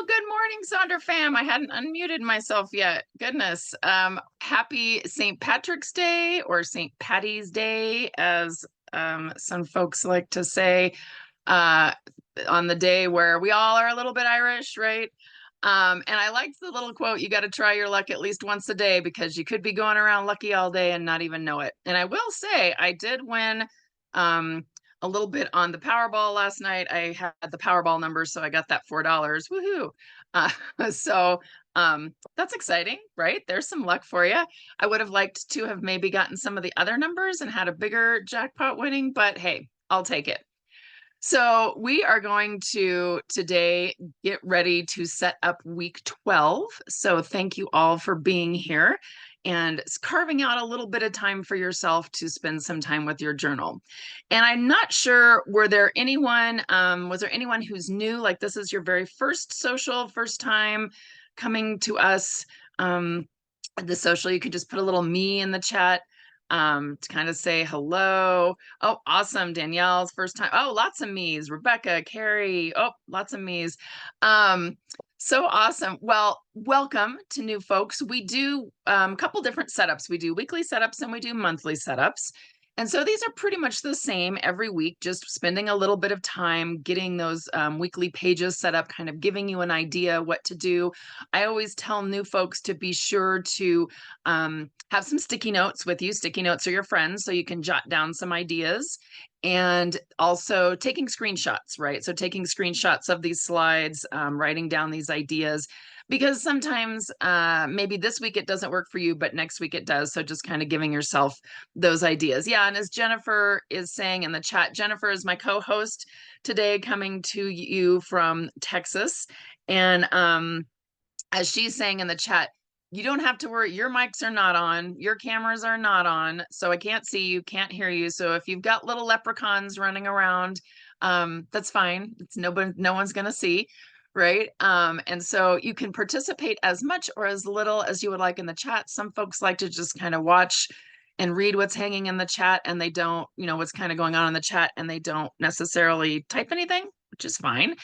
Well, good morning, Sonder fam. I hadn't unmuted myself yet. Goodness. Happy St. Patrick's Day, or St. Patty's Day, as some folks like to say, uh, on the day where we all are a little bit Irish, right? And I liked the little quote, you got to try your luck at least once a day because you could be going around lucky all day and not even know it. And I will say, I did win a little bit on the Powerball last night. I had the Powerball number, so I got that $4. Woohoo. Uh, so that's exciting, right? There's some luck for you. I would have liked to have maybe gotten some of the other numbers and had a bigger jackpot winning, but hey, I'll take it. So we are going to today get ready to set up week 12. So thank you all for being here and carving out a little bit of time for yourself to spend some time with your journal. And I'm not sure, was there anyone who's new, like this is your very first social, first time coming to us, the social? You could just put a little me in the chat to kind of say hello. Oh, awesome. Danielle's first time. Oh, lots of me's. Rebecca, Carrie. Oh, lots of me's. So awesome. Well, welcome to new folks. We do a couple different setups. We do weekly setups and we do monthly setups. And so these are pretty much the same every week, just spending a little bit of time getting those weekly pages set up, kind of giving you an idea what to do. I always tell new folks to be sure to have some sticky notes with you. Sticky notes are your friends, so you can jot down some ideas, and also taking screenshots, right? So taking screenshots of these slides, writing down these ideas, because sometimes maybe this week it doesn't work for you, but next week it does. So just kind of giving yourself those ideas. Yeah, and as Jennifer is saying in the chat, Jennifer is my co-host today, coming to you from Texas. And as she's saying in the chat, you don't have to worry. Your mics are not on. Your cameras are not on. So I can't see you, can't hear you. So if you've got little leprechauns running around, that's fine. It's no one's going to see, right? And so you can participate as much or as little as you would like in the chat. Some folks like to just kind of watch and read what's hanging in the chat, and they don't, what's kind of going on in the chat, and they don't necessarily type anything, which is fine.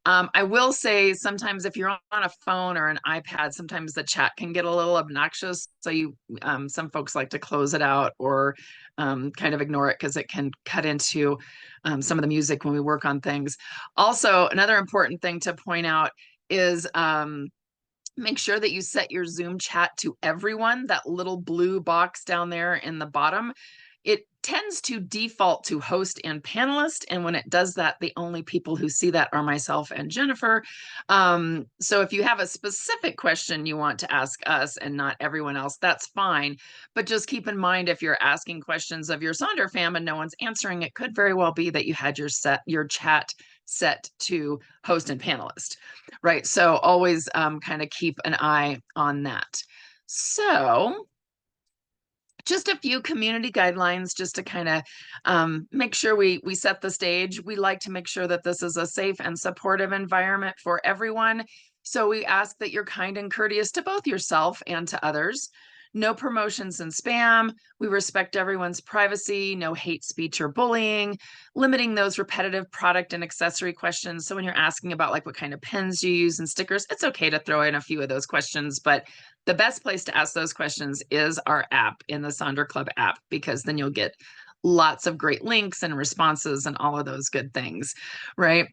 I will say sometimes if you're on a phone or an iPad, sometimes the chat can get a little obnoxious. So some folks like to close it out or kind of ignore it because it can cut into some of the music when we work on things. Also, another important thing to point out is make sure that you set your Zoom chat to everyone, that little blue box down there in the bottom. It tends to default to host and panelist. And when it does that, the only people who see that are myself and Jennifer. So if you have a specific question you want to ask us and not everyone else, that's fine. But just keep in mind, if you're asking questions of your Sonder fam and no one's answering, it could very well be that you had your chat set to host and panelist, right? So always kind of keep an eye on that. So just a few community guidelines just to kind of make sure we set the stage. We like to make sure that this is a safe and supportive environment for everyone. So we ask that you're kind and courteous to both yourself and to others. No promotions and spam. We respect everyone's privacy, no hate speech or bullying, limiting those repetitive product and accessory questions. So when you're asking about like what kind of pens you use and stickers, it's okay to throw in a few of those questions, but the best place to ask those questions is our app, in the Sonder Club app, because then you'll get lots of great links and responses and all of those good things, right?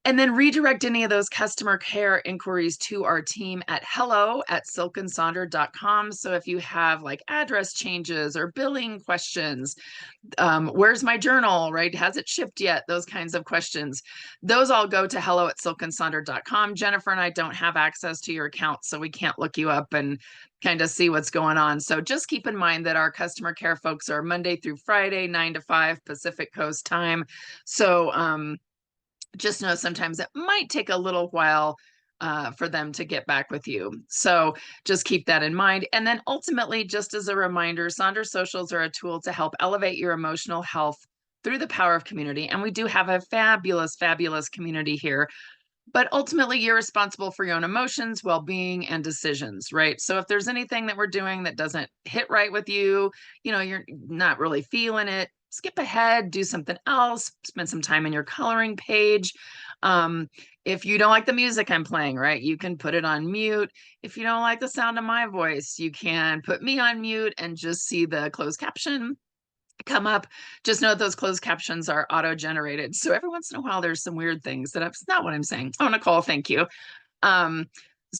And then redirect any of those customer care inquiries to our team at hello@silkandsonder.com. So if you have like address changes or billing questions, where's my journal, right? Has it shipped yet? Those kinds of questions. Those all go to hello@silkandsonder.com. Jennifer and I don't have access to your account, so we can't look you up and kind of see what's going on. So just keep in mind that our customer care folks are Monday through Friday, 9 to 5 Pacific Coast time. So just know sometimes it might take a little while for them to get back with you. So just keep that in mind. And then ultimately, just as a reminder, Sonder Socials are a tool to help elevate your emotional health through the power of community. And we do have a fabulous, fabulous community here. But ultimately, you're responsible for your own emotions, well-being, and decisions, right? So if there's anything that we're doing that doesn't hit right with you, you're not really feeling it, skip ahead, do something else, spend some time in your coloring page. If you don't like the music I'm playing, right, you can put it on mute. If you don't like the sound of my voice, you can put me on mute and just see the closed caption come up. Just know that those closed captions are auto-generated. So every once in a while, there's some weird things that's not what I'm saying. Oh, Nicole, thank you. Um,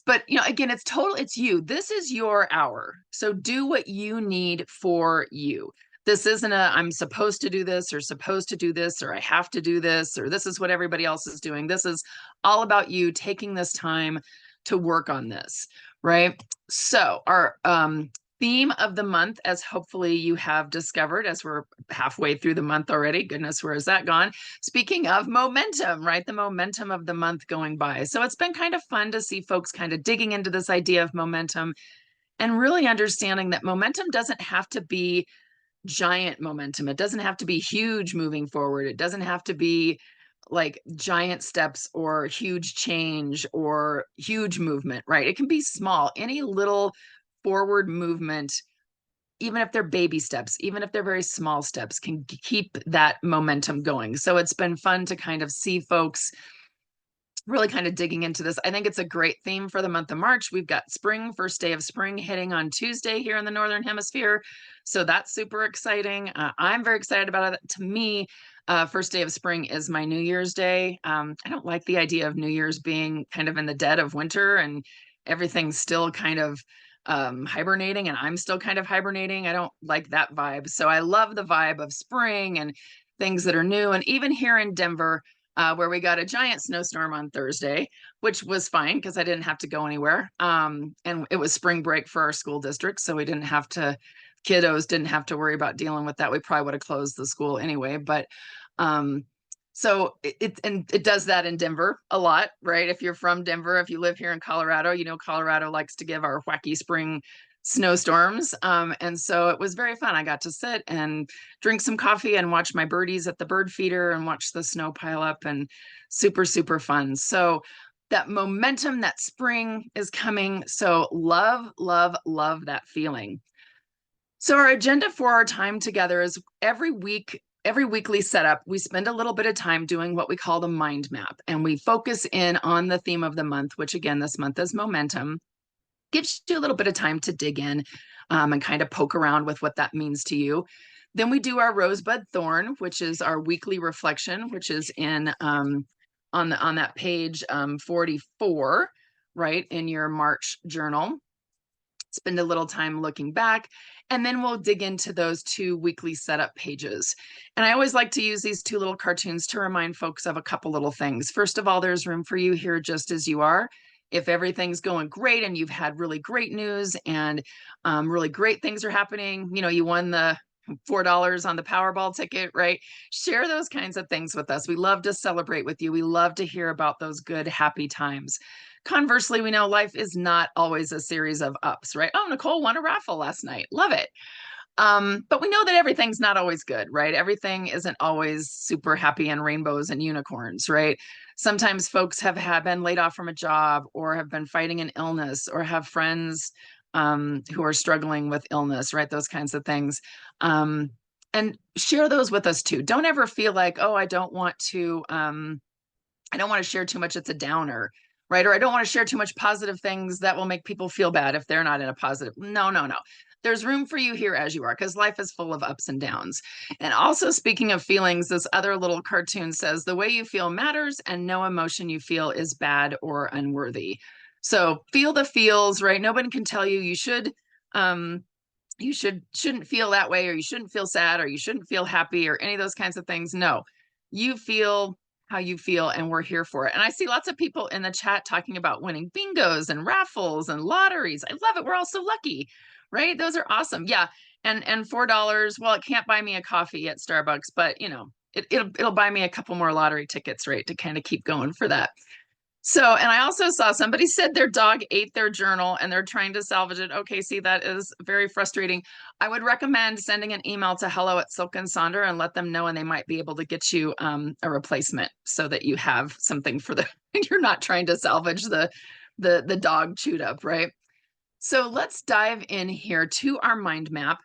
but again, it's you. This is your hour. So do what you need for you. This isn't I'm supposed to do this or supposed to do this or I have to do this or this is what everybody else is doing. This is all about you taking this time to work on this, right? So our theme of the month, as hopefully you have discovered as we're halfway through the month already. Goodness, where has that gone? Speaking of momentum, right? The momentum of the month going by. So it's been kind of fun to see folks kind of digging into this idea of momentum and really understanding that momentum doesn't have to be giant momentum. It doesn't have to be huge moving forward. It doesn't have to be like giant steps or huge change or huge movement, right? It can be small. Any little forward movement, even if they're baby steps, even if they're very small steps, can keep that momentum going. So it's been fun to kind of see folks really kind of digging into this. I think it's a great theme for the month of March. We've got spring, first day of spring hitting on Tuesday here in the Northern Hemisphere. So that's super exciting. I'm very excited about it. To me, first day of spring is my New Year's Day. I don't like the idea of New Year's being kind of in the dead of winter and everything's still kind of hibernating and I'm still kind of hibernating. I don't like that vibe. So I love the vibe of spring and things that are new. And even here in Denver, where we got a giant snowstorm on Thursday, which was fine because I didn't have to go anywhere. And it was spring break for our school district. So we didn't have to, kiddos didn't have to worry about dealing with that. We probably would have closed the school anyway. But so it does that in Denver a lot, right? If you're from Denver, if you live here in Colorado, Colorado likes to give our wacky spring snowstorms. And so it was very fun. I got to sit and drink some coffee and watch my birdies at the bird feeder and watch the snow pile up and super, super fun. So that momentum, that spring is coming. So love, love, love that feeling. So our agenda for our time together is every weekly setup, we spend a little bit of time doing what we call the mind map. And we focus in on the theme of the month, which again, this month is momentum. Gives you a little bit of time to dig in and kind of poke around with what that means to you. Then we do our rosebud thorn, which is our weekly reflection, which is in on that page 44, right, in your March journal. Spend a little time looking back, and then we'll dig into those two weekly setup pages. And I always like to use these two little cartoons to remind folks of a couple little things. First of all, there's room for you here just as you are. If everything's going great and you've had really great news and really great things are happening, you won the $4 on the Powerball ticket, right? Share those kinds of things with us. We love to celebrate with you. We love to hear about those good, happy times. Conversely, we know life is not always a series of ups, right? Oh, Nicole won a raffle last night. Love it. But we know that everything's not always good, right? Everything isn't always super happy and rainbows and unicorns, right? Sometimes folks have been laid off from a job or have been fighting an illness or have friends who are struggling with illness, right? Those kinds of things. And share those with us too. Don't ever feel like, oh, I don't want to share too much. It's a downer, right? Or I don't want to share too much positive things that will make people feel bad if they're not in a positive. No, no, no. There's room for you here as you are because life is full of ups and downs. And also, speaking of feelings, this other little cartoon says the way you feel matters and no emotion you feel is bad or unworthy. So feel the feels, right? Nobody can tell you you shouldn't feel that way, or you shouldn't feel sad, or you shouldn't feel happy, or any of those kinds of things. No, you feel how you feel, and we're here for it. And I see lots of people in the chat talking about winning bingos and raffles and lotteries. I love it. We're all so lucky, right? Those are awesome. Yeah. And $4, well, it can't buy me a coffee at Starbucks, but it'll buy me a couple more lottery tickets, right? To kind of keep going for that. So, and I also saw somebody said their dog ate their journal and they're trying to salvage it. Okay, see, that is very frustrating. I would recommend sending an email to hello@Silk and Sonder and let them know, and they might be able to get you a replacement so that you have something for you're not trying to salvage the dog chewed up, right? So let's dive in here to our mind map.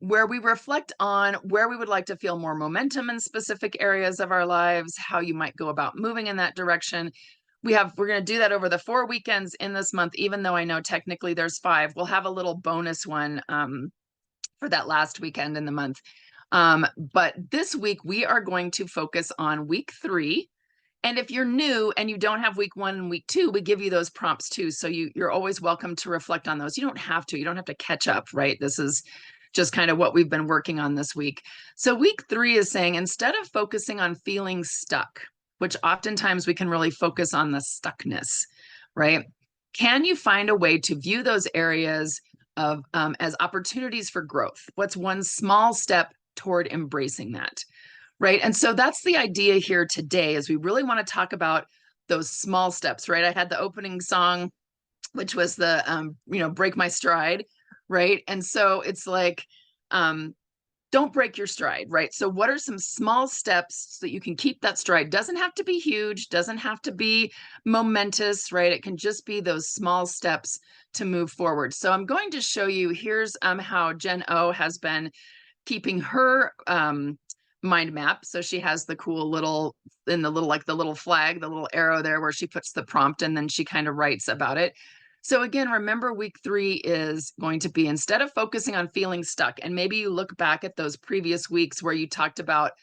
where we reflect on where we would like to feel more momentum in specific areas of our lives, how you might go about moving in that direction. We're going to do that over the 4 weekends in this month, even though I know technically there's 5. We'll have a little bonus one for that last weekend in the month. But this week we are going to focus on week 3. And if you're new and you don't have week 1 and week 2, we give you those prompts too. So you're always welcome to reflect on those. You don't have to catch up, right? This is just kind of what we've been working on this week. So week 3 is saying, instead of focusing on feeling stuck, which oftentimes we can really focus on the stuckness, right? Can you find a way to view those areas of as opportunities for growth? What's one small step toward embracing that? Right. And so that's the idea here today, is we really want to talk about those small steps, right? I had the opening song, which was the, break my stride. Right. And so it's like, don't break your stride, right? So what are some small steps so that you can keep that stride? Doesn't have to be huge, doesn't have to be momentous, right? It can just be those small steps to move forward. So I'm going to show you, here's how Jen O has been keeping her mind map. So she has the cool little, in the little, like the little flag, the little arrow there where she puts the prompt and then she kind of writes about it. So again, remember week 3 is going to be, instead of focusing on feeling stuck, and maybe you look back at those previous weeks where you talked about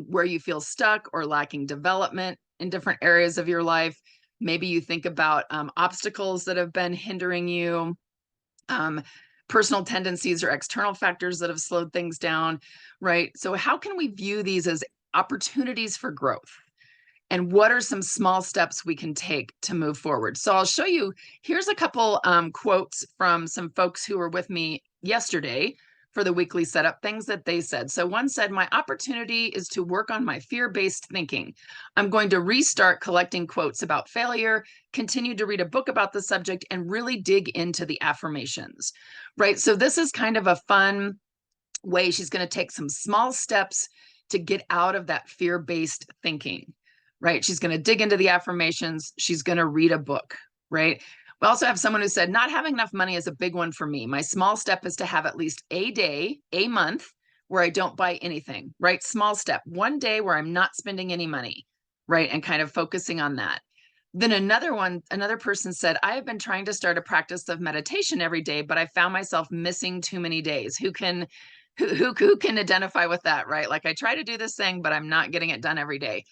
where you feel stuck or lacking development in different areas of your life. Maybe you think about obstacles that have been hindering you, personal tendencies or external factors that have slowed things down, right? So how can we view these as opportunities for growth? And what are some small steps we can take to move forward? So I'll show you, here's a couple quotes from some folks who were with me yesterday for the weekly setup, things that they said. So one said, my opportunity is to work on my fear-based thinking. I'm going to restart collecting quotes about failure, continue to read a book about the subject, and really dig into the affirmations, right? So this is kind of a fun way. She's going to take some small steps to get out of that fear-based thinking, right? She's going to dig into the affirmations. She's going to read a book, right? We also have someone who said, not having enough money is a big one for me. My small step is to have at least a day, a month where I don't buy anything, right? Small step, one day where I'm not spending any money, right? And kind of focusing on that. Then another person said, I have been trying to start a practice of meditation every day, but I found myself missing too many days. Who can identify with that, right? Like, I try to do this thing, but I'm not getting it done every day.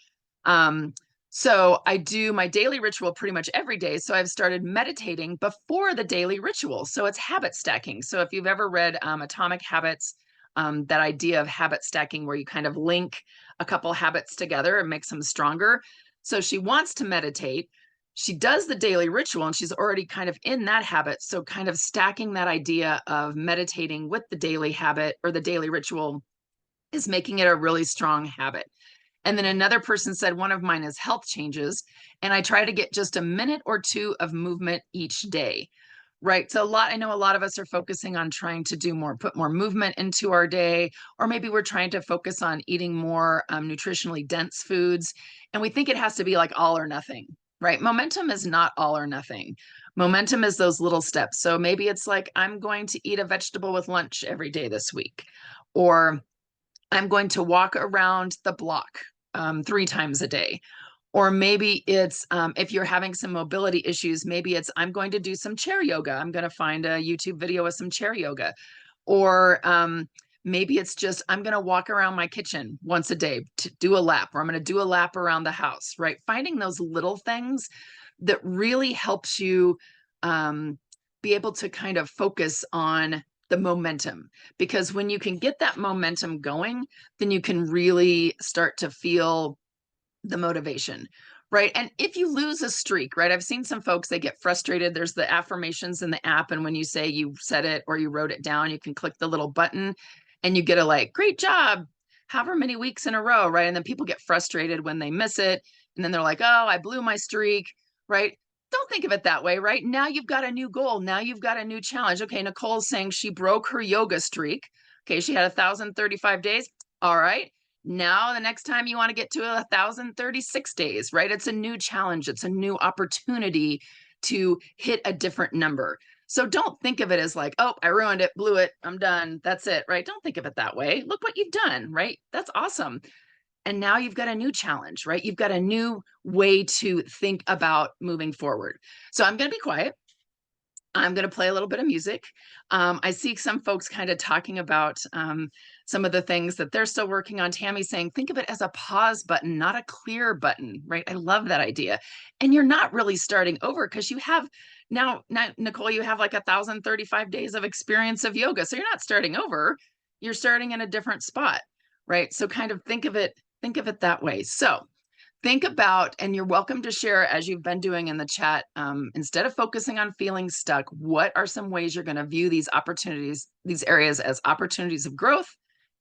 So I do my daily ritual pretty much every day. So I've started meditating before the daily ritual. So it's habit stacking. So if you've ever read Atomic Habits, that idea of habit stacking where you kind of link a couple habits together and makes them stronger. So she wants to meditate. She does the daily ritual and she's already kind of in that habit. So kind of stacking that idea of meditating with the daily habit or the daily ritual is making it a really strong habit. And then another person said, one of mine is health changes. And I try to get just a minute or 2 of movement each day, right? So I know a lot of us are focusing on trying to do more, put more movement into our day, or maybe we're trying to focus on eating more nutritionally dense foods. And we think it has to be like all or nothing, right? Momentum is not all or nothing. Momentum is those little steps. So maybe it's like, I'm going to eat a vegetable with lunch every day this week, or I'm going to walk around the block 3 times a day. Or maybe it's, if you're having some mobility issues, maybe it's, I'm going to do some chair yoga. I'm going to find a YouTube video with some chair yoga. Or maybe it's just, I'm going to walk around my kitchen once a day to do a lap, or I'm going to do a lap around the house, right? Finding those little things that really helps you be able to kind of focus on the momentum, because when you can get that momentum going, then you can really start to feel the motivation, right? And if you lose a streak, right? I've seen some folks, they get frustrated. There's the affirmations in the app. And when you say you said it or you wrote it down, you can click the little button and you get a like, great job, however many weeks in a row, right? And then people get frustrated when they miss it. And then they're like, oh, I blew my streak, right? Don't think of it that way, right? Now you've got a new goal. Now you've got a new challenge. Okay, Nicole's saying she broke her yoga streak. Okay, she had 1,035 days. All right. Now, the next time you want to get to 1,036 days, right? It's a new challenge. It's a new opportunity to hit a different number. So don't think of it as like, oh, I ruined it, blew it, I'm done, that's it, right? Don't think of it that way. Look what you've done, right? That's awesome. And now you've got a new challenge, right? You've got a new way to think about moving forward. So I'm going to be quiet. I'm going to play a little bit of music. I see some folks kind of talking about some of the things that they're still working on. Tammy saying, think of it as a pause button, not a clear button, right? I love that idea. And you're not really starting over because you have now, Nicole, you have like 1,035 days of experience of yoga. So you're not starting over. You're starting in a different spot, right? So kind of think of it that way. So think about, and you're welcome to share as you've been doing in the chat, instead of focusing on feeling stuck, what are some ways you're going to view these opportunities, these areas as opportunities of growth,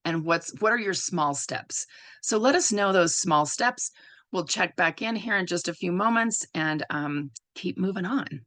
and what are your small steps? So let us know those small steps. We'll check back in here in just a few moments and keep moving on.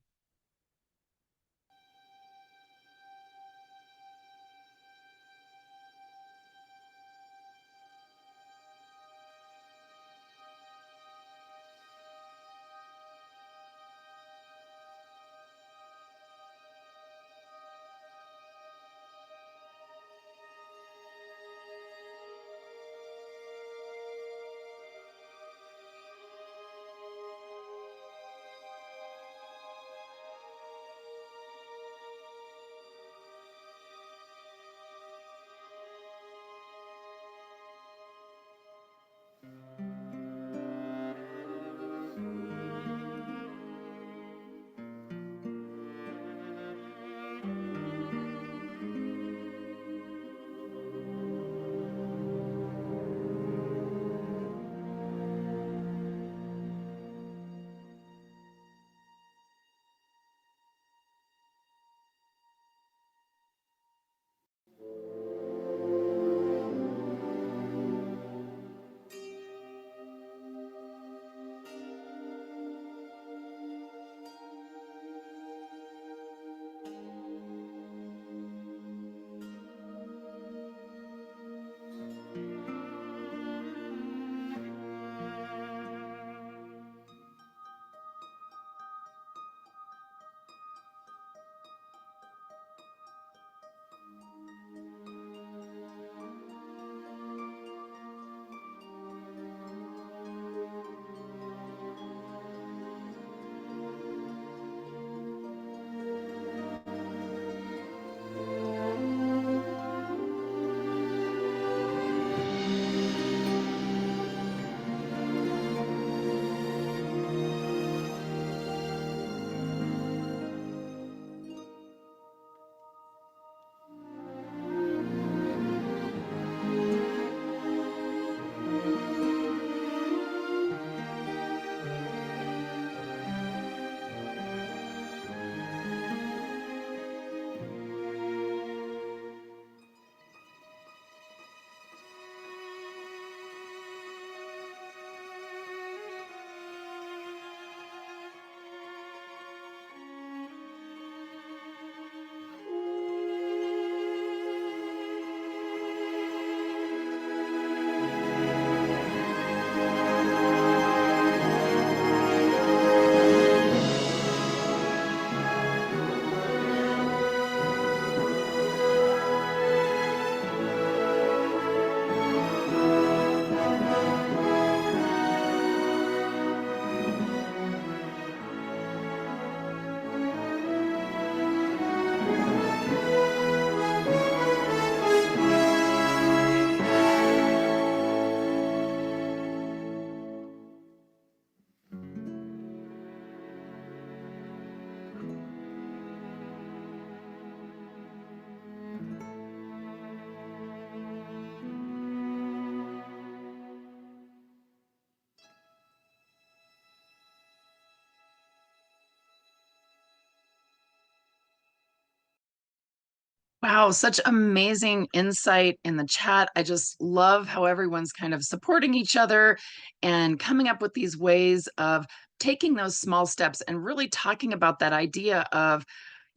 Wow, such amazing insight in the chat. I just love how everyone's kind of supporting each other and coming up with these ways of taking those small steps and really talking about that idea of,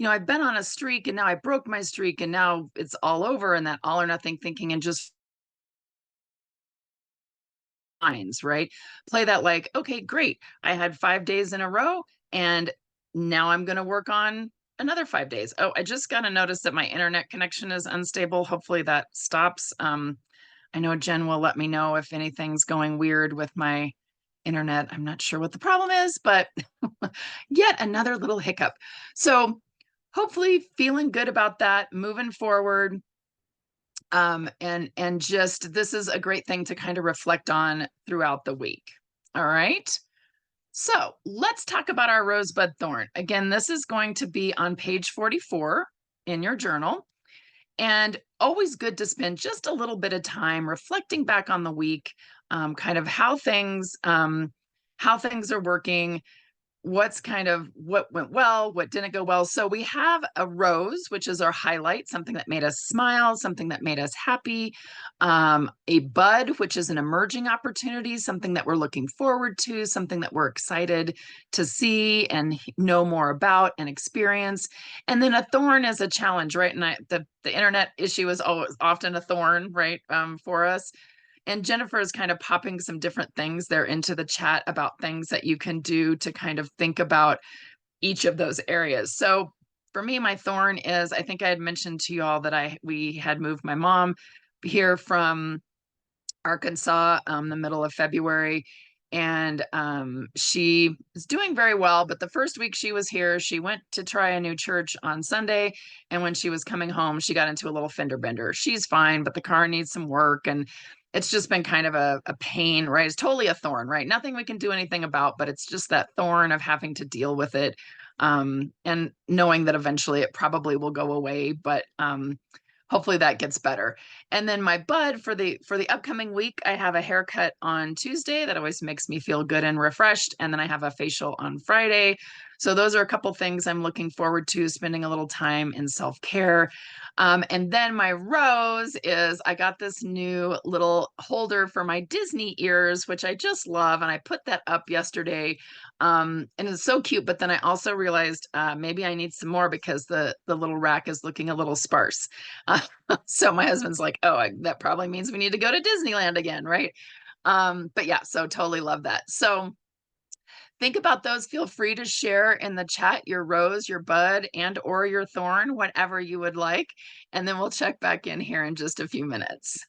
I've been on a streak and now I broke my streak and now it's all over, and that all or nothing thinking, and just lines, right? Play that like, okay, great. I had 5 days in a row and now I'm going to work on another 5 days. Oh, I just got a notice that my internet connection is unstable. Hopefully that stops. I know Jen will let me know if anything's going weird with my internet. I'm not sure what the problem is, but yet another little hiccup. So hopefully feeling good about that, moving forward. And just this is a great thing to kind of reflect on throughout the week. All right. So let's talk about our rosebud thorn. Again, this is going to be on page 44 in your journal. And always good to spend just a little bit of time reflecting back on the week, kind of how things are working, what's kind of what went well, what didn't go well. So we have a rose, which is our highlight, something that made us smile, something that made us happy. A bud, which is an emerging opportunity, something that we're looking forward to, something that we're excited to see and know more about and experience. And then a thorn is a challenge, right? And the internet issue is always often a thorn, right, for us. And Jennifer is kind of popping some different things there into the chat about things that you can do to kind of think about each of those areas. So for me, my thorn is, I think I had mentioned to you all that we had moved my mom here from Arkansas, the middle of February. And she is doing very well. But the first week she was here, she went to try a new church on Sunday. And when she was coming home, she got into a little fender bender. She's fine, but the car needs some work. And it's just been kind of a pain, right? It's totally a thorn, right? Nothing we can do anything about, but it's just that thorn of having to deal with it. And knowing that eventually it probably will go away. But hopefully that gets better. And then my bud for the upcoming week, I have a haircut on Tuesday that always makes me feel good and refreshed. And then I have a facial on Friday. So those are a couple things I'm looking forward to, spending a little time in self-care. And then my rose is I got this new little holder for my Disney ears, which I just love. And I put that up yesterday. And it's so cute. But then I also realized maybe I need some more because the little rack is looking a little sparse. So my husband's like, oh, that probably means we need to go to Disneyland again, right? But yeah, so totally love that. So think about those. Feel free to share in the chat your rose, your bud, and or your thorn, whatever you would like. And then we'll check back in here in just a few minutes.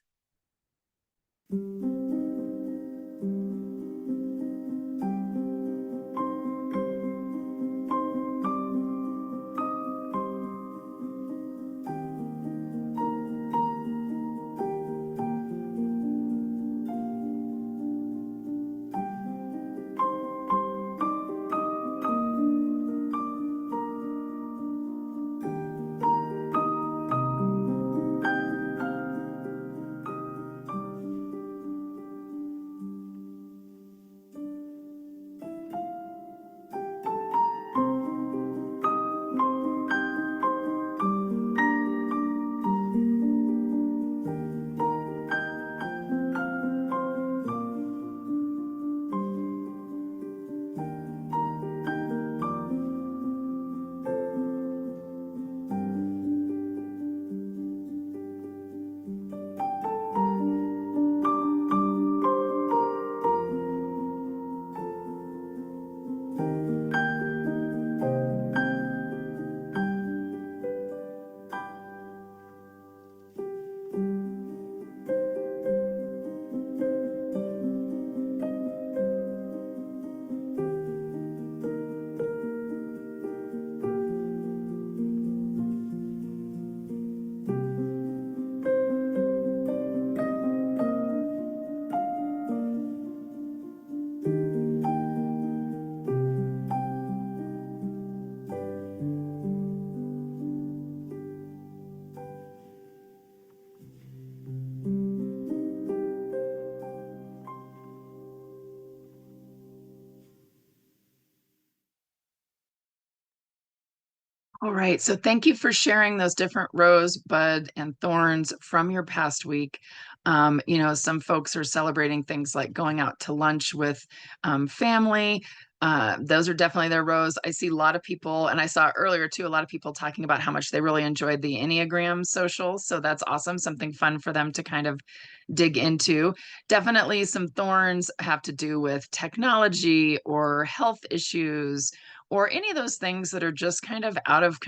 All right. So thank you for sharing those different rose, bud, and thorns from your past week. Some folks are celebrating things like going out to lunch with family. Those are definitely their rose. I see a lot of people, and I saw earlier too, a lot of people talking about how much they really enjoyed the Enneagram social. So that's awesome. Something fun for them to kind of dig into. Definitely some thorns have to do with technology or health issues or any of those things that are just kind of out of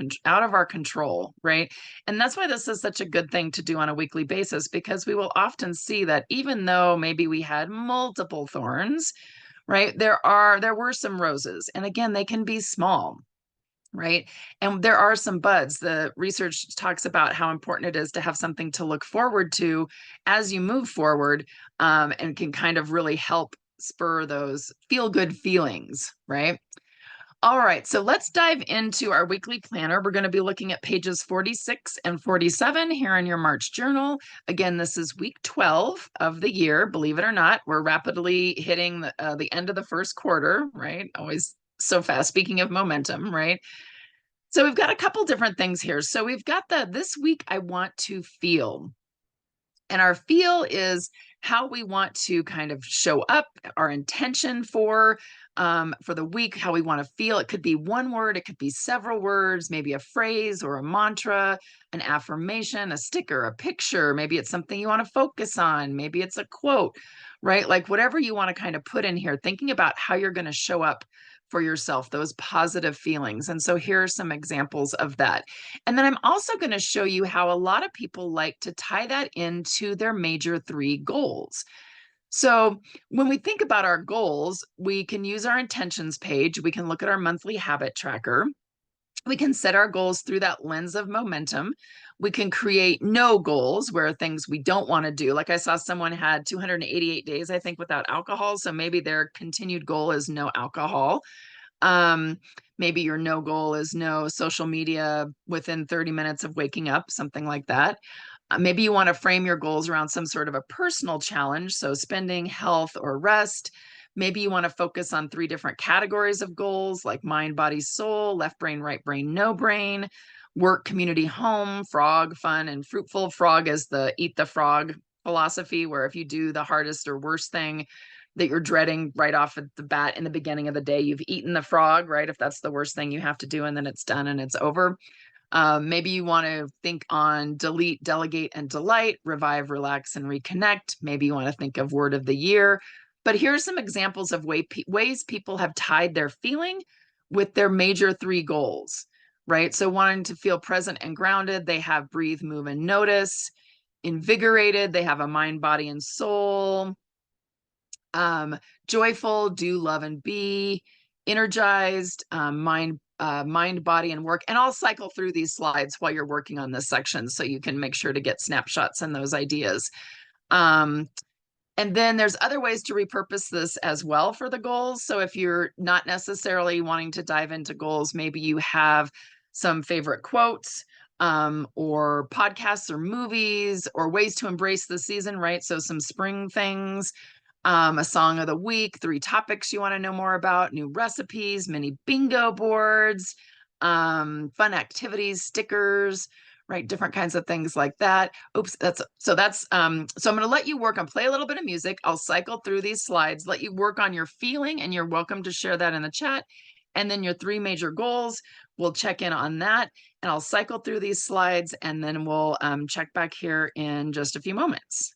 our control, right? And that's why this is such a good thing to do on a weekly basis, because we will often see that even though maybe we had multiple thorns, right, there were some roses, and again, they can be small, right? And there are some buds. The research talks about how important it is to have something to look forward to as you move forward, and can kind of really help spur those feel good feelings, right? All right, so let's dive into our weekly planner. We're going to be looking at pages 46 and 47 here in your March journal. Again, this is week 12 of the year. Believe it or not, we're rapidly hitting the end of the first quarter, right? Always so fast. Speaking of momentum, right? So we've got a couple different things here. So we've got this week I want to feel. And our feel is how we want to kind of show up, our intention for the week, how we want to feel. It could be one word, it could be several words, maybe a phrase or a mantra, an affirmation, a sticker, a picture. Maybe it's something you want to focus on. Maybe it's a quote, right? Like whatever you want to kind of put in here, thinking about how you're going to show up for yourself, those positive feelings. And so here are some examples of that. And then I'm also going to show you how a lot of people like to tie that into their major 3 goals. So when we think about our goals, we can use our intentions page. We can look at our monthly habit tracker. We can set our goals through that lens of momentum. We can create no goals, where things we don't want to do. Like I saw someone had 288 days, I think, without alcohol. So maybe their continued goal is no alcohol. Maybe your no goal is no social media within 30 minutes of waking up, something like that. Maybe you want to frame your goals around some sort of a personal challenge, so spending, health, or rest. Maybe you want to focus on 3 different categories of goals, like mind, body, soul, left brain, right brain, no brain, work, community, home, frog, fun, and fruitful. Frog is the eat the frog philosophy, where if you do the hardest or worst thing that you're dreading right off at the bat in the beginning of the day, you've eaten the frog, right? If that's the worst thing you have to do, and then it's done and it's over. Maybe you want to think on delete, delegate, and delight, revive, relax, and reconnect. Maybe you want to think of word of the year. But here's some examples of ways people have tied their feeling with their major 3 goals, right? So wanting to feel present and grounded, they have breathe, move, and notice. Invigorated, they have a mind, body, and soul. Joyful, do, love, and be. Energized, mind, body, and work. And I'll cycle through these slides while you're working on this section, so you can make sure to get snapshots and those ideas. And then there's other ways to repurpose this as well for the goals. So if you're not necessarily wanting to dive into goals, maybe you have some favorite quotes, or podcasts or movies, or ways to embrace the season, right? So some spring things. A song of the week, 3 topics you want to know more about, new recipes, mini bingo boards, fun activities, stickers, right? Different kinds of things like that. Oops, so I'm going to let you work on, play a little bit of music. I'll cycle through these slides, let you work on your feeling, and you're welcome to share that in the chat. And then your 3 major goals, we'll check in on that, and I'll cycle through these slides, and then we'll check back here in just a few moments.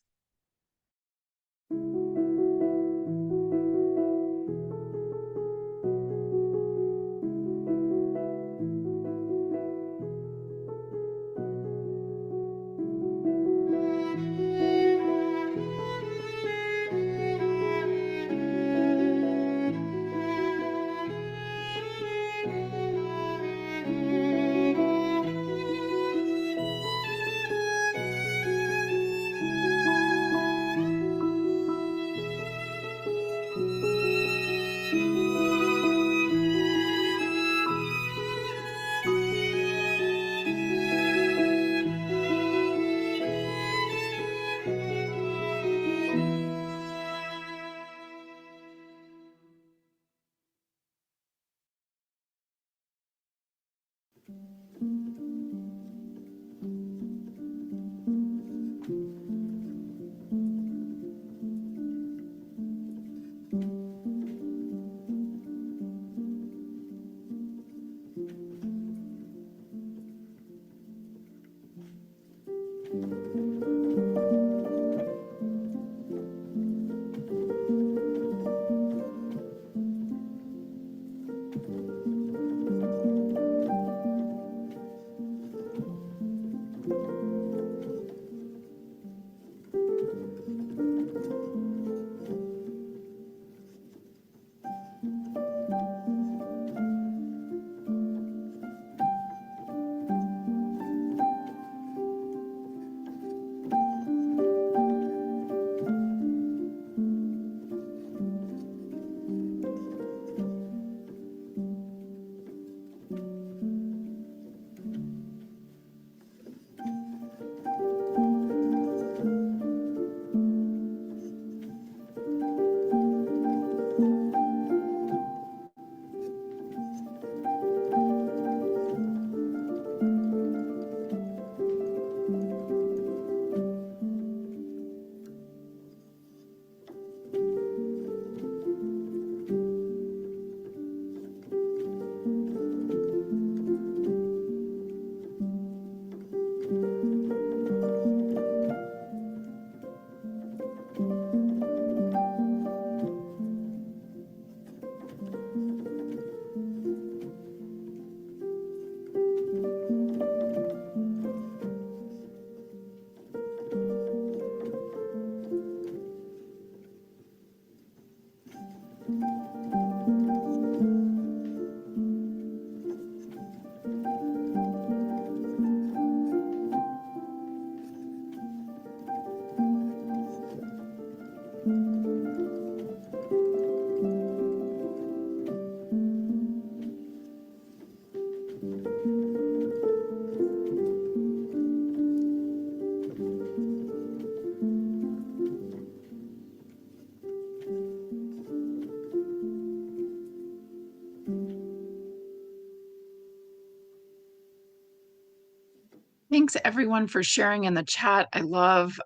Thanks everyone for sharing in the chat. I love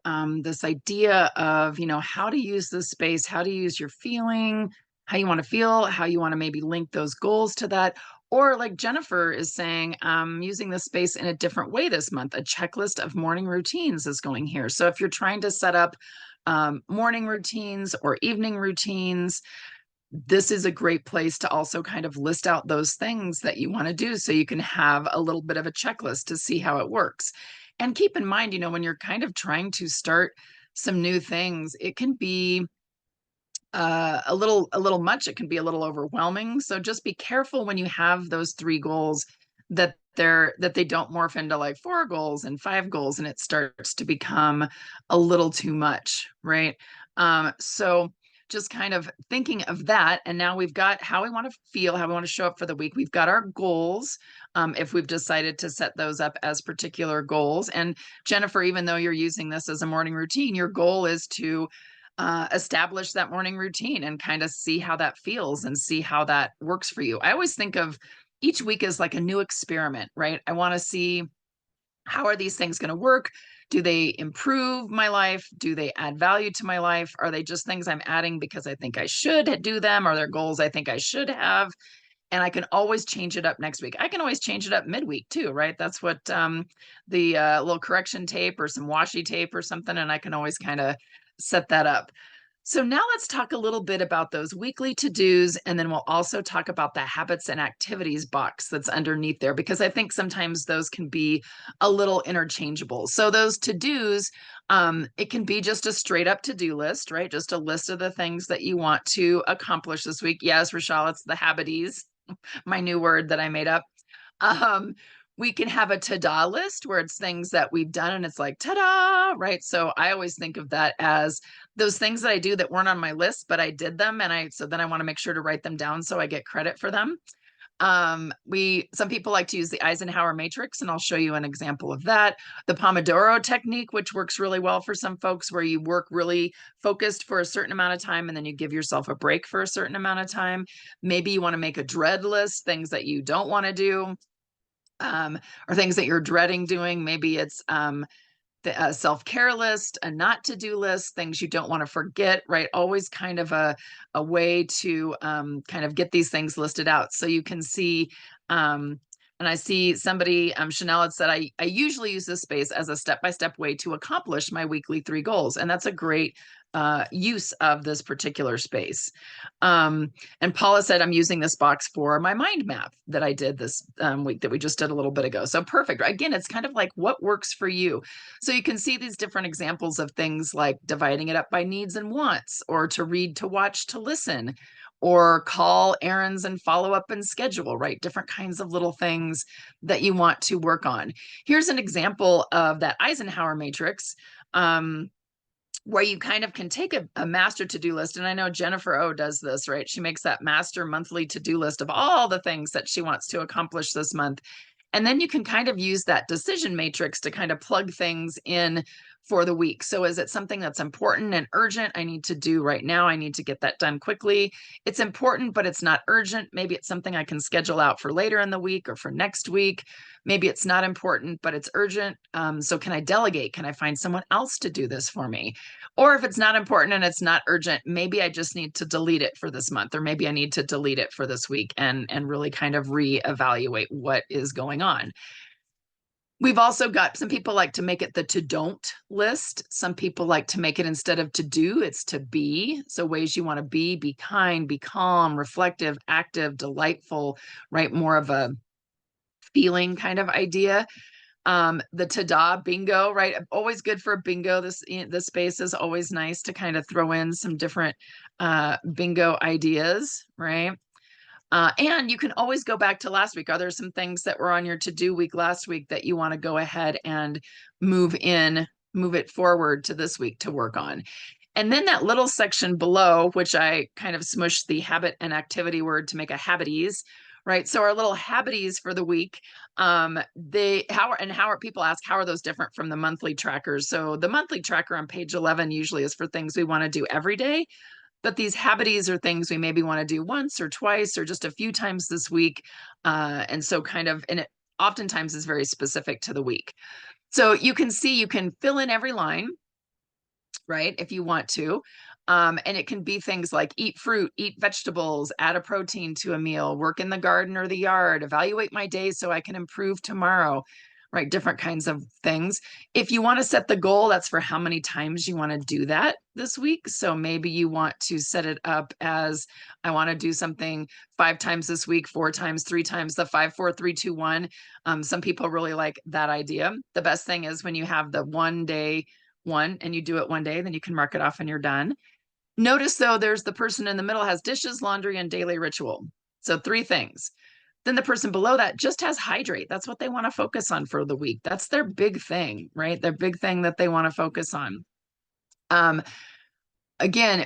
this idea of, how to use this space, how to use your feeling, how you want to feel, how you want to maybe link those goals to that. Or like Jennifer is saying, using this space in a different way this month. A checklist of morning routines is going here. So if you're trying to set up morning routines or evening routines, this is a great place to also kind of list out those things that you want to do so you can have a little bit of a checklist to see how it works. And keep in mind, when you're kind of trying to start some new things, it can be a little much. It can be a little overwhelming. So just be careful when you have those 3 goals that they don't morph into like 4 goals and 5 goals and it starts to become a little too much, right? So just kind of thinking of that. And now we've got how we want to feel, how we want to show up for the week. We've got our goals, if we've decided to set those up as particular goals. And Jennifer, even though you're using this as a morning routine, your goal is to establish that morning routine and kind of see how that feels and see how that works for you. I always think of each week as like a new experiment, right? I want to see, how are these things going to work? Do they improve my life? Do they add value to my life? Are they just things I'm adding because I think I should do them? Are there goals I think I should have? And I can always change it up next week. I can always change it up midweek too, right? That's what the little correction tape or some washi tape or something, and I can always kind of set that up. So now let's talk a little bit about those weekly to-dos, and then we'll also talk about the habits and activities box that's underneath there, because I think sometimes those can be a little interchangeable. So those to-dos, it can be just a straight up to-do list, right? Just a list of the things that you want to accomplish this week. Yes, Rochelle, it's the habities, my new word that I made up. We can have a ta-da list where it's things that we've done and it's like, ta-da, right? So I always think of that as those things that I do that weren't on my list, but I did them. So then I want to make sure to write them down so I get credit for them. Some people like to use the Eisenhower matrix, and I'll show you an example of that. The Pomodoro technique, which works really well for some folks, where you work really focused for a certain amount of time and then you give yourself a break for a certain amount of time. Maybe you want to make a dread list, things that you don't want to do, or things that you're dreading doing. Maybe it's the self-care list, a not to-do list, things you don't want to forget, right? Always kind of a way to kind of get these things listed out so you can see. And I see somebody, Chanel had said, I usually use this space as a step-by-step way to accomplish my weekly 3 goals. And that's a great use of this particular space. And Paula said, I'm using this box for my mind map that I did this week that we just did a little bit ago. So perfect. Again, it's kind of like what works for you. So you can see these different examples of things like dividing it up by needs and wants, or to read, to watch, to listen, or call errands and follow up and schedule, right? Different kinds of little things that you want to work on. Here's an example of that Eisenhower matrix. Where you kind of can take a master to-do list. And I know Jennifer O does this, right? She makes that master monthly to-do list of all the things that she wants to accomplish this month. And then you can kind of use that decision matrix to kind of plug things in for the week. So is it something that's important and urgent? I need to do right now. I need to get that done quickly. It's important, but it's not urgent. Maybe it's something I can schedule out for later in the week or for next week. Maybe it's not important, but it's urgent. So can I delegate? Can I find someone else to do this for me? Or if it's not important and it's not urgent, maybe I just need to delete it for this month, or maybe I need to delete it for this week and really kind of reevaluate what is going on. We've also got, some people like to make it the to don't list. Some people like to make it, instead of to do, it's to be. So ways you want to be kind, be calm, reflective, active, delightful, right? More of a feeling kind of idea. The ta-da bingo, right? Always good for a bingo. This space is always nice to kind of throw in some different bingo ideas, right? And you can always go back to last week. Are there some things that were on your to-do week last week that you want to go ahead and move it forward to this week to work on? And then that little section below, which I kind of smushed the habit and activity word to make a habities, right? So our little habities for the week, people ask, how are those different from the monthly trackers? So the monthly tracker on page 11 usually is for things we want to do every day. But these habities are things we maybe want to do once or twice or just a few times this week. And it oftentimes is very specific to the week. So you can see, you can fill in every line, right, if you want to. And it can be things like eat fruit, eat vegetables, add a protein to a meal, work in the garden or the yard, evaluate my day so I can improve tomorrow, right? Different kinds of things. If you want to set the goal, that's for how many times you want to do that this week. So maybe you want to set it up as, I want to do something 5 times this week, 4 times, 3 times, the 5, 4, 3, 2, 1. Some people really like that idea. The best thing is when you have the one day one and you do it one day, then you can mark it off and you're done. Notice though, there's the person in the middle has dishes, laundry, and daily ritual. So 3 things. Then the person below that just has hydrate. That's what they want to focus on for the week. That's their big thing, right? Their big thing that they want to focus on. Again,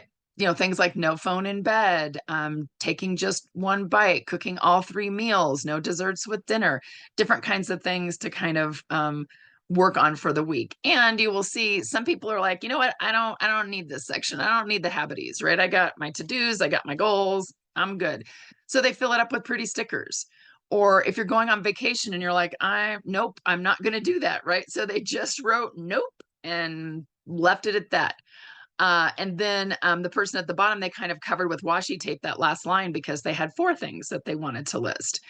things like no phone in bed, taking just one bite, cooking all 3 meals, no desserts with dinner, different kinds of things to kind of work on for the week. And you will see some people are like, you know what, I don't need this section. I don't need the habities, right? I got my to-dos, I got my goals, I'm good. So they fill it up with pretty stickers. Or if you're going on vacation and you're like, nope, I'm not going to do that, right? So they just wrote nope and left it at that. And then the person at the bottom, they kind of covered with washi tape that last line because they had 4 things that they wanted to list.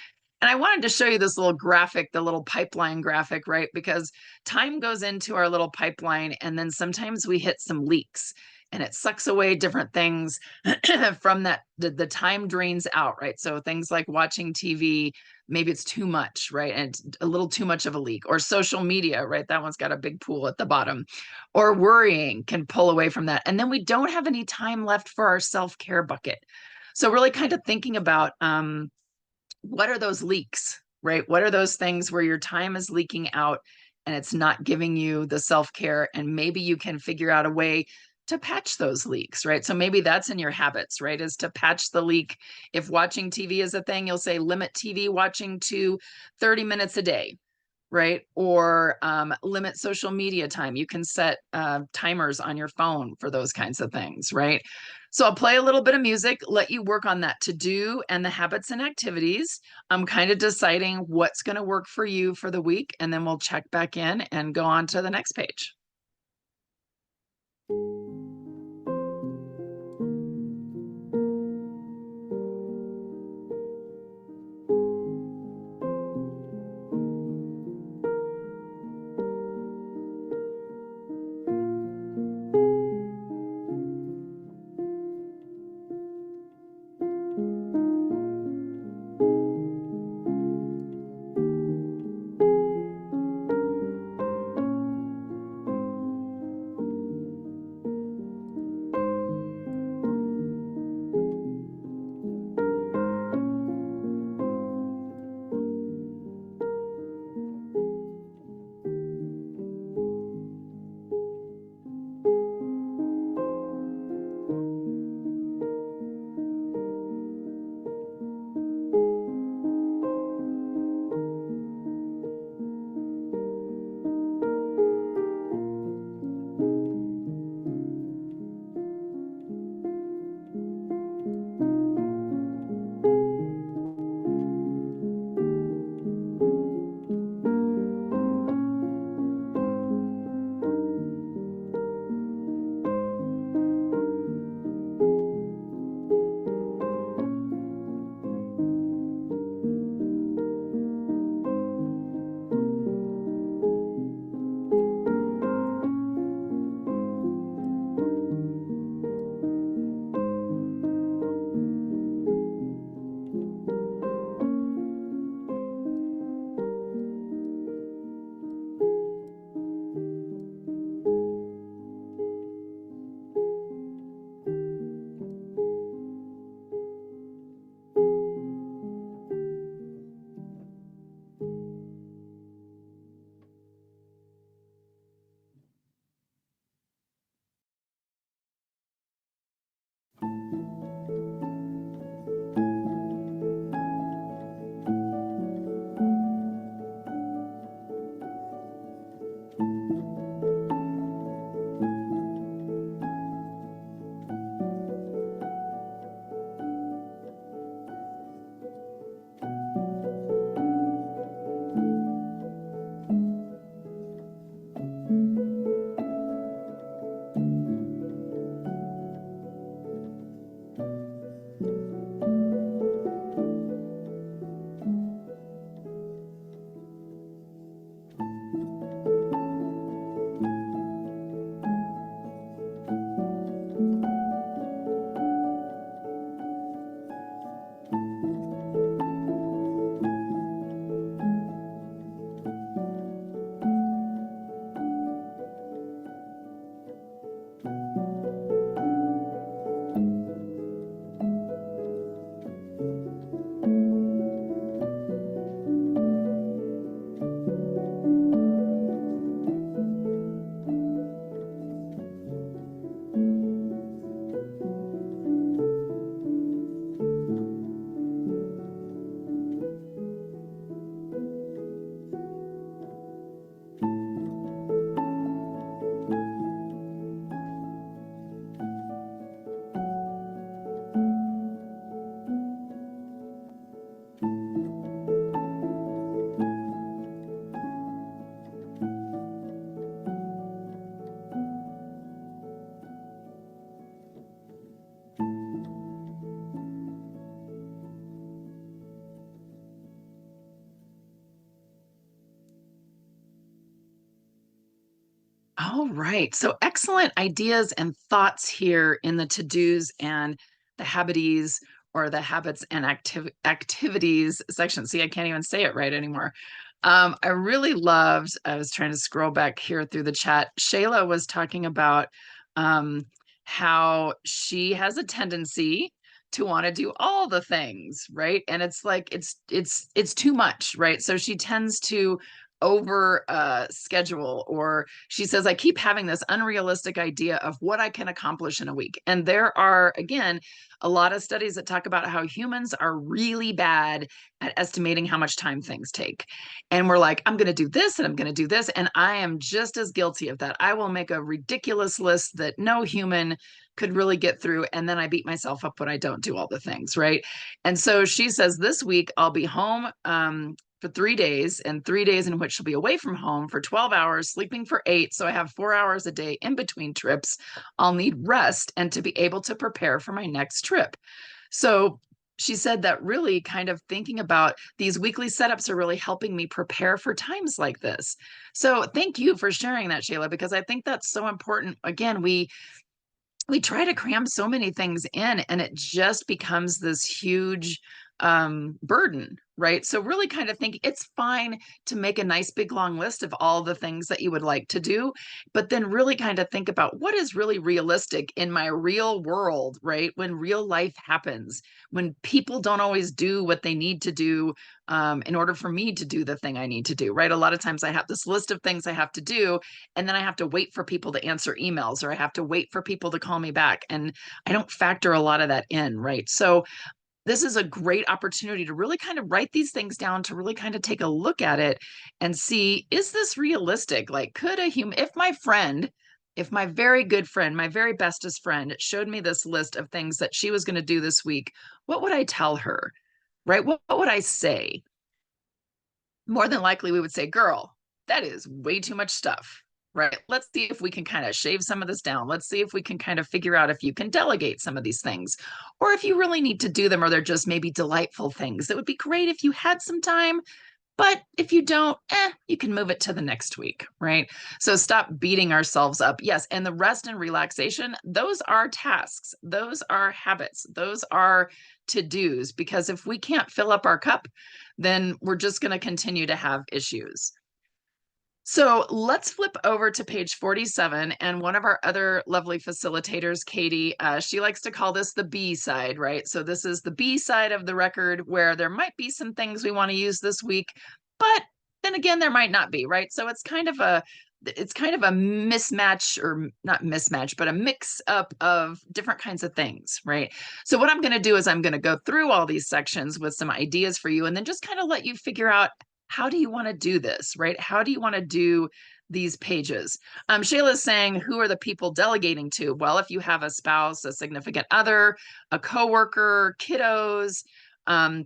And I wanted to show you this little graphic, the little pipeline graphic, right? Because time goes into our little pipeline and then sometimes we hit some leaks and it sucks away different things from that. The time drains out, right? So things like watching TV, maybe it's too much, right? And a little too much of a leak. Or social media, right? That one's got a big pool at the bottom. Or worrying can pull away from that. And then we don't have any time left for our self-care bucket. So really kind of thinking about what are those leaks, right? What are those things where your time is leaking out and it's not giving you the self-care, and maybe you can figure out a way to patch those leaks, right? So maybe that's in your habits, right? Is to patch the leak. If watching TV is a thing, you'll say limit TV watching to 30 minutes a day, right? Or limit social media time. You can set timers on your phone for those kinds of things, right? So I'll play a little bit of music, let you work on that to do and the habits and activities. I'm kind of deciding what's going to work for you for the week, and then we'll check back in and go on to the next page. right. So excellent ideas and thoughts here in the to-dos and the habities, or the habits and activities section. See, I can't even say it right anymore. I really loved, I was trying to scroll back here through the chat. Shayla was talking about um, how she has a tendency to want to do all the things, right? And it's like it's too much, right? So she tends to over schedule, or she says, I keep having this unrealistic idea of what I can accomplish in a week. And there are, again, a lot of studies that talk about how humans are really bad at estimating how much time things take. And we're like, I'm going to do this and I'm going to do this. And I am just as guilty of that. I will make a ridiculous list that no human could really get through. And then I beat myself up when I don't do all the things, right? And so she says, this week I'll be home for 3 days, and 3 days in which she'll be away from home for 12 hours, sleeping for 8. So I have 4 hours a day in between trips. I'll need rest and to be able to prepare for my next trip. So she said that really kind of thinking about these weekly setups are really helping me prepare for times like this. So thank you for sharing that, Shayla, because I think that's so important. Again, we try to cram so many things in, and it just becomes this huge burden, right? So really kind of think it's fine to make a nice big long list of all the things that you would like to do, but then really kind of think about what is really realistic in my real world, right? When real life happens, when people don't always do what they need to do in order for me to do the thing I need to do, right? A lot of times I have this list of things I have to do, and then I have to wait for people to answer emails, or I have to wait for people to call me back. And I don't factor a lot of that in, right? So this is a great opportunity to really kind of write these things down, to really kind of take a look at it and see, is this realistic? Like, could a human, if my very good friend, my very bestest friend showed me this list of things that she was going to do this week, what would I tell her? Right? What would I say? More than likely, we would say, girl, that is way too much stuff, right? Let's see if we can kind of shave some of this down. Let's see if we can kind of figure out if you can delegate some of these things, or if you really need to do them, or they're just maybe delightful things. It would be great if you had some time, but if you don't, you can move it to the next week, right? So stop beating ourselves up. Yes, and the rest and relaxation, those are tasks. Those are habits. Those are to-dos, because if we can't fill up our cup, then we're just going to continue to have issues. So let's flip over to page 47. And one of our other lovely facilitators, Katie, she likes to call this the B side, right? So this is the B side of the record, where there might be some things we want to use this week, but then again, there might not be, right? So it's kind of a mismatch, or not mismatch, but a mix up of different kinds of things, right? So what I'm going to do is I'm going to go through all these sections with some ideas for you, and then just kind of let you figure out, how do you want to do this, right? How do you want to do these pages? Shayla's saying, who are the people delegating to? Well, if you have a spouse, a significant other, a coworker, kiddos,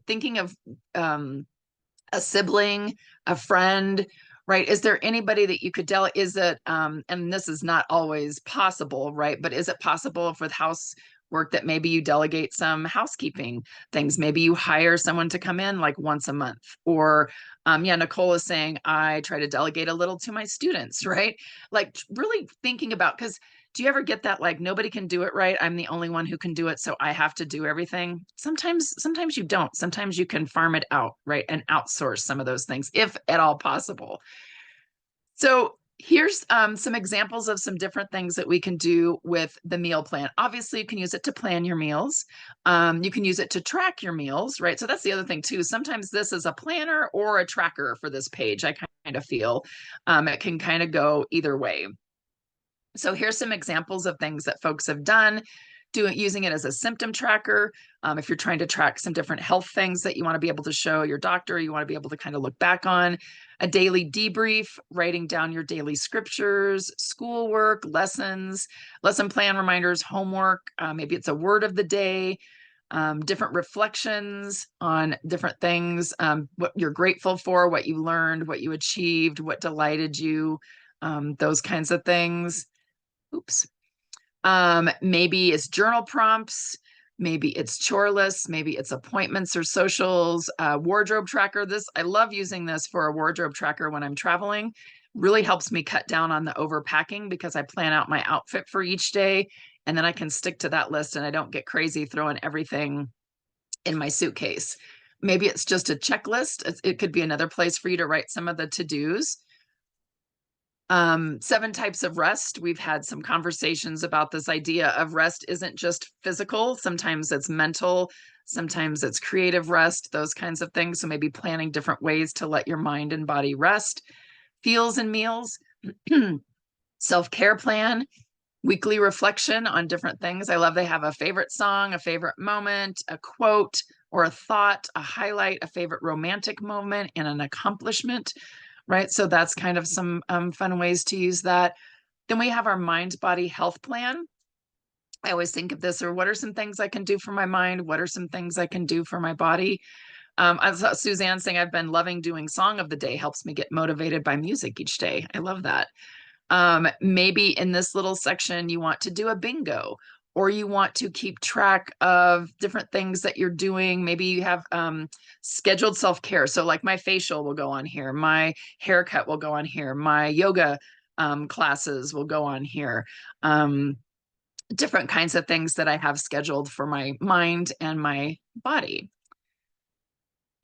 thinking of a sibling, a friend, right? Is there anybody that you could delegate? Is it, and this is not always possible, right? But is it possible if with housework that maybe you delegate some housekeeping things? Maybe you hire someone to come in like once a month, or yeah, Nicole is saying, I try to delegate a little to my students, right? Like really thinking about, because do you ever get that, like, nobody can do it right, I'm the only one who can do it, so I have to do everything? Sometimes you don't. Sometimes you can farm it out, right, and outsource some of those things, if at all possible. So here's some examples of some different things that we can do with the meal plan. Obviously, you can use it to plan your meals. You can use it to track your meals, right? So that's the other thing too. Sometimes this is a planner or a tracker for this page, I kind of feel. It can kind of go either way. So here's some examples of things that folks have done, using it as a symptom tracker. If you're trying to track some different health things that you want to be able to show your doctor, you want to be able to kind of look back on. A daily debrief, writing down your daily scriptures, schoolwork, lessons, lesson plan reminders, homework. Maybe it's a word of the day, different reflections on different things, what you're grateful for, what you learned, what you achieved, what delighted you, those kinds of things. Oops. Maybe it's journal prompts, maybe it's chore lists, maybe it's appointments or socials, wardrobe tracker. I love using this for a wardrobe tracker when I'm traveling, really helps me cut down on the overpacking because I plan out my outfit for each day, and then I can stick to that list and I don't get crazy throwing everything in my suitcase. Maybe it's just a checklist. It could be another place for you to write some of the to-dos. 7 types of rest. We've had some conversations about this idea of rest isn't just physical. Sometimes it's mental, sometimes it's creative rest, those kinds of things. So maybe planning different ways to let your mind and body rest. Feels and meals, self-care plan, weekly reflection on different things. I love they have a favorite song, a favorite moment, a quote or a thought, a highlight, a favorite romantic moment, and an accomplishment, right? So that's kind of some fun ways to use that. Then we have our mind body health plan. I always think of this, or what are some things I can do for my mind? What are some things I can do for my body? I saw Suzanne saying I've been loving doing song of the day, helps me get motivated by music each day. I love that. Maybe in this little section, you want to do a bingo, or you want to keep track of different things that you're doing. Maybe you have scheduled self-care. So like my facial will go on here, my haircut will go on here, my yoga classes will go on here. Different kinds of things that I have scheduled for my mind and my body.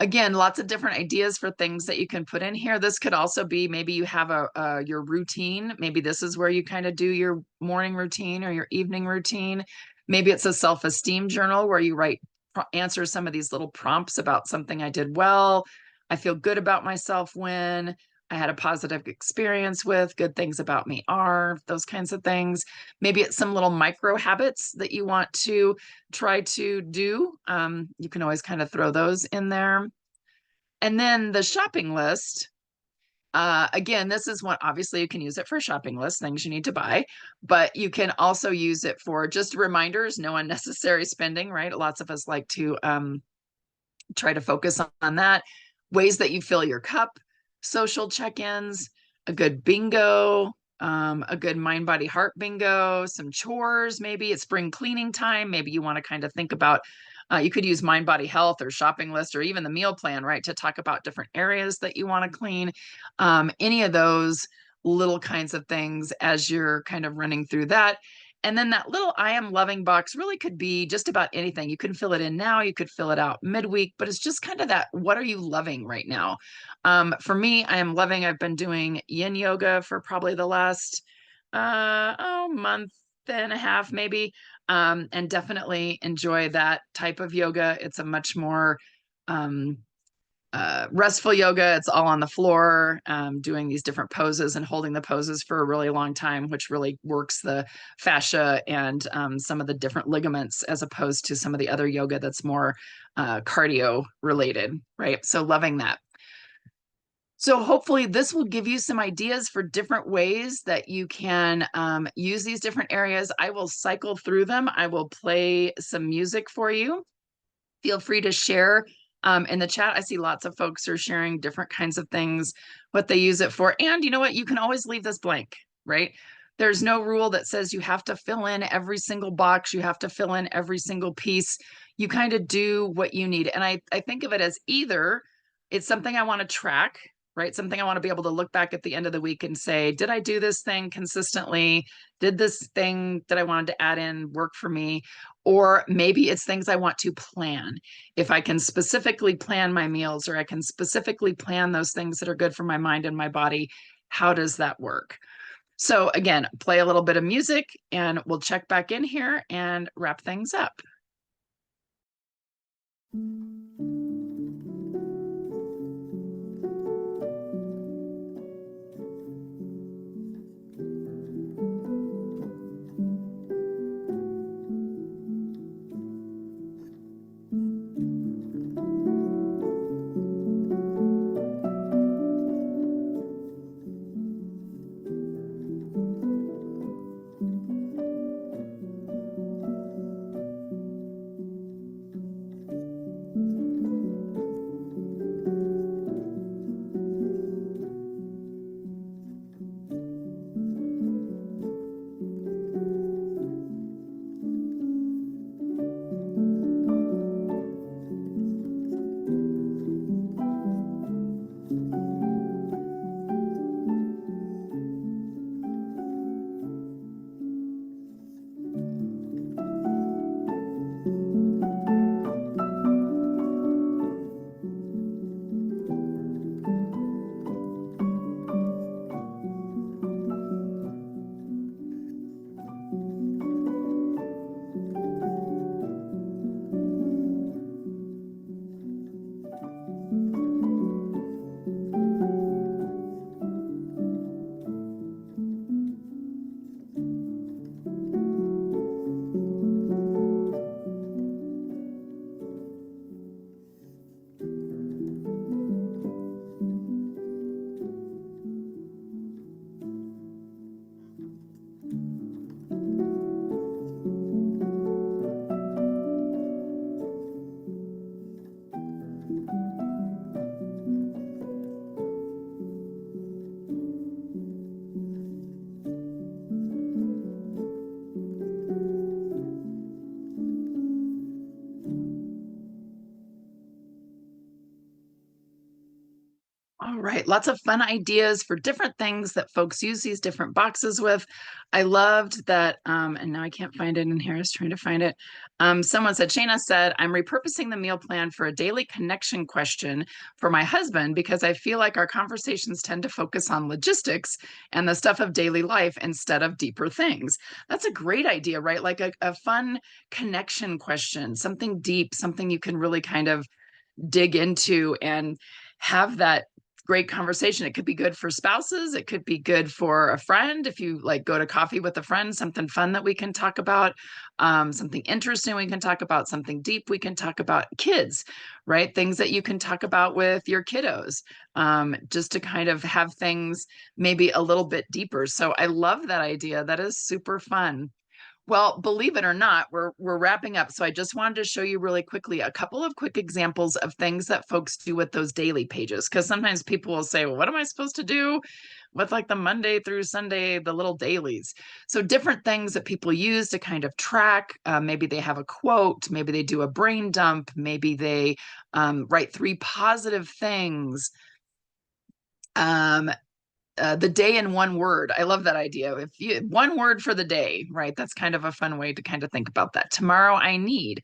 Again, lots of different ideas for things that you can put in here. This could also be maybe you have your routine. Maybe this is where you kind of do your morning routine or your evening routine. Maybe it's a self-esteem journal where you answer some of these little prompts about something I did well. I feel good about myself when I had a positive experience with, good things about me are, those kinds of things. Maybe it's some little micro habits that you want to try to do. You can always kind of throw those in there. And then the shopping list. Again, this is one, obviously you can use it for a shopping list, things you need to buy, but you can also use it for just reminders, no unnecessary spending, right? Lots of us like to try to focus on that. Ways that you fill your cup, social check-ins, a good bingo, a good mind, body, heart bingo, some chores. Maybe it's spring cleaning time. Maybe you want to kind of think about, you could use mind, body, health or shopping list or even the meal plan, right? To talk about different areas that you want to clean. Any of those little kinds of things as you're kind of running through that. And then that little I am loving box really could be just about anything. You can fill it in now, you could fill it out midweek, but it's just kind of that, what are you loving right now? For me, I am loving, I've been doing yin yoga for probably the last month and a half maybe, and definitely enjoy that type of yoga. It's a much more restful yoga. It's all on the floor, doing these different poses and holding the poses for a really long time, which really works the fascia and some of the different ligaments as opposed to some of the other yoga that's more cardio related, right? So loving that. So hopefully this will give you some ideas for different ways that you can use these different areas. I will cycle through them. I will play some music for you. Feel free to share in the chat. I see lots of folks are sharing different kinds of things, what they use it for. And you know what? You can always leave this blank, right? There's no rule that says you have to fill in every single box. You have to fill in every single piece. You kind of do what you need. And I think of it as either it's something I want to track, right? Something I want to be able to look back at the end of the week and say, did I do this thing consistently? Did this thing that I wanted to add in work for me? Or maybe it's things I want to plan. If I can specifically plan my meals or I can specifically plan those things that are good for my mind and my body, how does that work? So again, play a little bit of music and we'll check back in here and wrap things up. All right, lots of fun ideas for different things that folks use these different boxes with. I loved that, and now I can't find it in here. I was trying to find it. Someone said, Shayna said, I'm repurposing the meal plan for a daily connection question for my husband because I feel like our conversations tend to focus on logistics and the stuff of daily life instead of deeper things. That's a great idea, right? Like a fun connection question, something deep, something you can really kind of dig into and have that great conversation. It could be good for spouses. It could be good for a friend. If you like go to coffee with a friend, something fun that we can talk about, something interesting we can talk about, something deep we can talk about. Kids, right? Things that you can talk about with your kiddos, just to kind of have things maybe a little bit deeper. So I love that idea. That is super fun. Well, believe it or not, we're wrapping up. So I just wanted to show you really quickly a couple of quick examples of things that folks do with those daily pages. Because sometimes people will say, well, what am I supposed to do with like the Monday through Sunday, the little dailies? So different things that people use to kind of track. Maybe they have a quote, maybe they do a brain dump, maybe they write 3 positive things. Um, the day in one word. I love that idea. If you one word for the day, right? That's kind of a fun way to kind of think about that. Tomorrow I need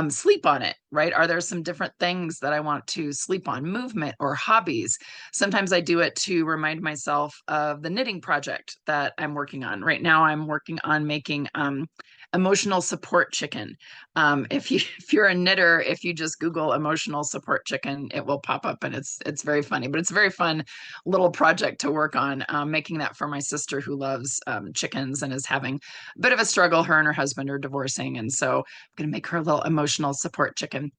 sleep on it, right? Are there some different things that I want to sleep on? Movement or hobbies. Sometimes I do it to remind myself of the knitting project that I'm working on. Right now I'm working on making emotional support chicken. If you're a knitter, if you just Google emotional support chicken, it will pop up, and it's very funny, but it's a very fun little project to work on, making that for my sister who loves chickens and is having a bit of a struggle. Her and her husband are divorcing, and so I'm going to make her a little emotional support chicken.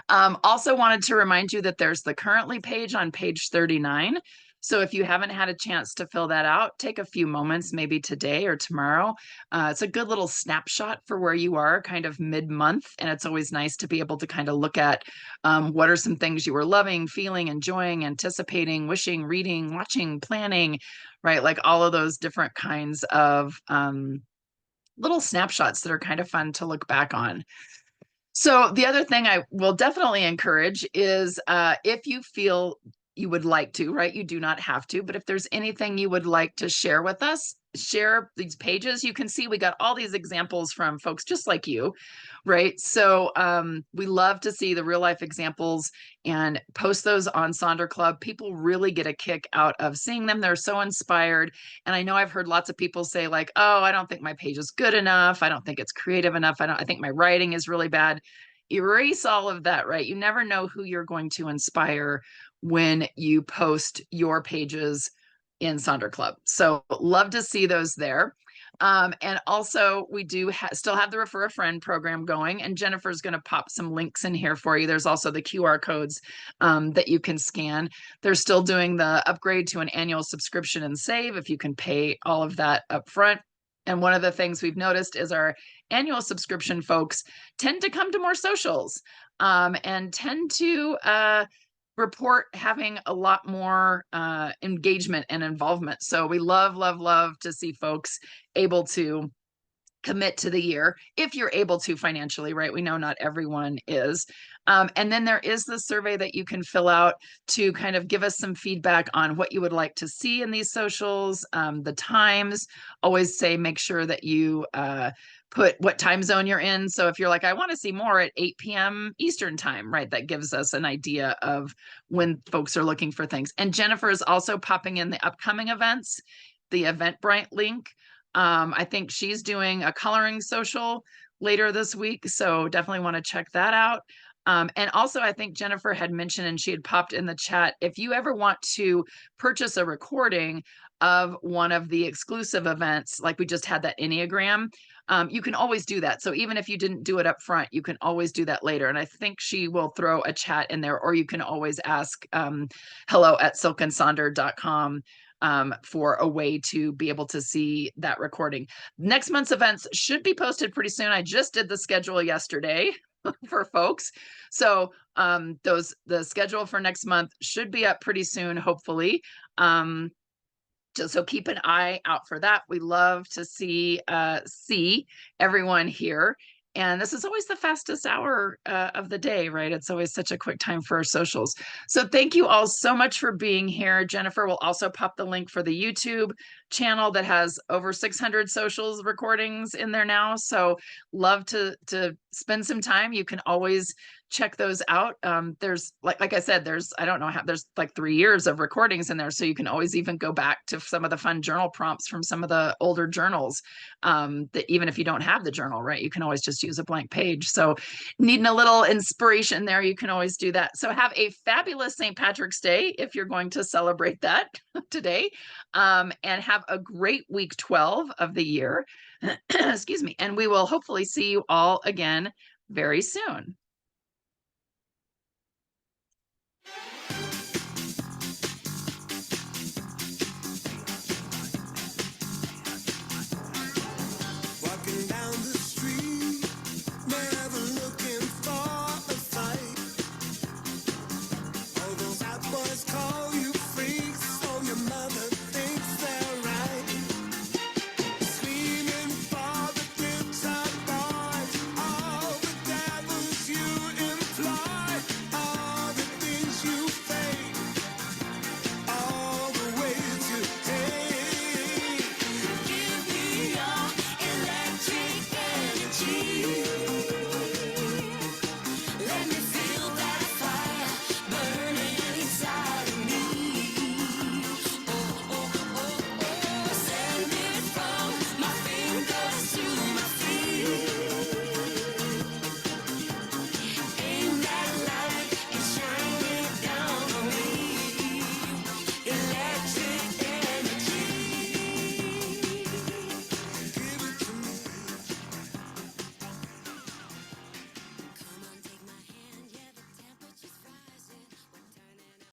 Also wanted to remind you that there's the currently page on page 39. So if you haven't had a chance to fill that out, take a few moments, maybe today or tomorrow. It's a good little snapshot for where you are kind of mid-month. And it's always nice to be able to kind of look at what are some things you were loving, feeling, enjoying, anticipating, wishing, reading, watching, planning, right? Like all of those different kinds of little snapshots that are kind of fun to look back on. So the other thing I will definitely encourage is if you feel you would like to, right? You do not have to, but if there's anything you would like to share with us, share these pages. You can see we got all these examples from folks just like you, right? So we love to see the real life examples and post those on Sonder Club. People really get a kick out of seeing them. They're so inspired. And I know I've heard lots of people say like, oh, I don't think my page is good enough. I don't think it's creative enough. I think my writing is really bad. Erase all of that, right? You never know who you're going to inspire when you post your pages in Sonder Club. So love to see those there. And also we do still have the Refer a Friend program going, and Jennifer's going to pop some links in here for you. There's also the QR codes that you can scan. They're still doing the upgrade to an annual subscription and save if you can pay all of that up front. And one of the things we've noticed is our annual subscription folks tend to come to more socials and tend to report having a lot more engagement and involvement. So we love, love, love to see folks able to commit to the year if you're able to financially, right? We know not everyone is. And then there is the survey that you can fill out to kind of give us some feedback on what you would like to see in these socials, the times. Always say, make sure that you put what time zone you're in. So if you're like, I want to see more at 8 p.m. Eastern time, right? That gives us an idea of when folks are looking for things. And Jennifer is also popping in the upcoming events, the Eventbrite link. I think she's doing a coloring social later this week, so definitely want to check that out. And also, I think Jennifer had mentioned, and she had popped in the chat, if you ever want to purchase a recording of one of the exclusive events, like we just had that Enneagram, you can always do that. So even if you didn't do it up front, you can always do that later. And I think she will throw a chat in there, or you can always ask hello@silkandsonder.com for a way to be able to see that recording. Next month's events should be posted pretty soon. I just did the schedule yesterday for folks. So the schedule for next month should be up pretty soon, hopefully. So keep an eye out for that. We love to see everyone here. And this is always the fastest hour of the day, right? It's always such a quick time for our socials. So thank you all so much for being here. Jennifer will also pop the link for the YouTube channel that has over 600 socials recordings in there now. So love to spend some time. You can always check those out. There's like I said, I don't know how, there's like 3 years of recordings in there. So you can always even go back to some of the fun journal prompts from some of the older journals, that even if you don't have the journal, right, you can always just use a blank page. So needing a little inspiration there, you can always do that. So have a fabulous St. Patrick's Day if you're going to celebrate that today, and have a great week 12 of the year. Excuse me. And we will hopefully see you all again very soon.